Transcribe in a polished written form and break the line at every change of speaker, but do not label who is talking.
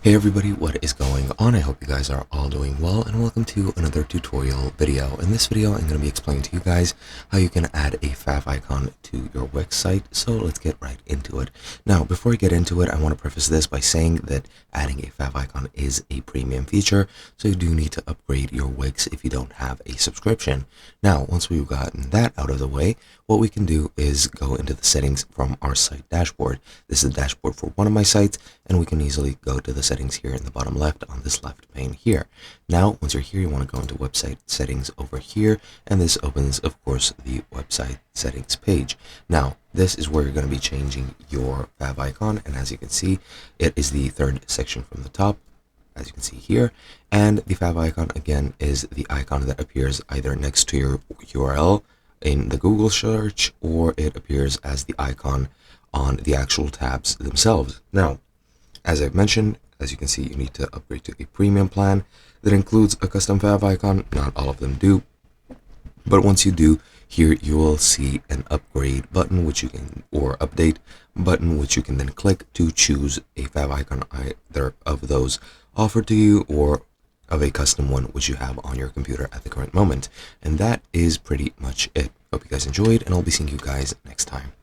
Hey everybody, what is going on? I hope you guys are all doing well, and welcome to another tutorial video. In this video, I'm going to be explaining to you guys how you can add a favicon to your website. So let's get right into it. Now, before we get into it, I want to preface this by saying that adding a favicon is a premium feature, so you do need to upgrade your Wix if you don't have a subscription. Now, once we've gotten that out of the way, what we can do is go into the settings from our site dashboard. This is the dashboard for one of my sites, and we can easily go to the settings here in the bottom left on this left pane here. Now, once you're here, you want to go into website settings over here, and this opens, of course, the website settings page. Now, this is where you're going to be changing your favicon, and as you can see, it is the third section from the top, as you can see here. And the favicon, again, is the icon that appears either next to your URL in the Google search, or it appears as the icon on the actual tabs themselves. Now, as I've mentioned, as you can see, you need to upgrade to a premium plan that includes a custom favicon. Not all of them do, but once you do, here you will see an upgrade button, which you can, or update button, which you can then click to choose a favicon, either of those offered to you or of a custom one which you have on your computer at the current moment. And that is pretty much it. Hope you guys enjoyed, and I'll be seeing you guys next time.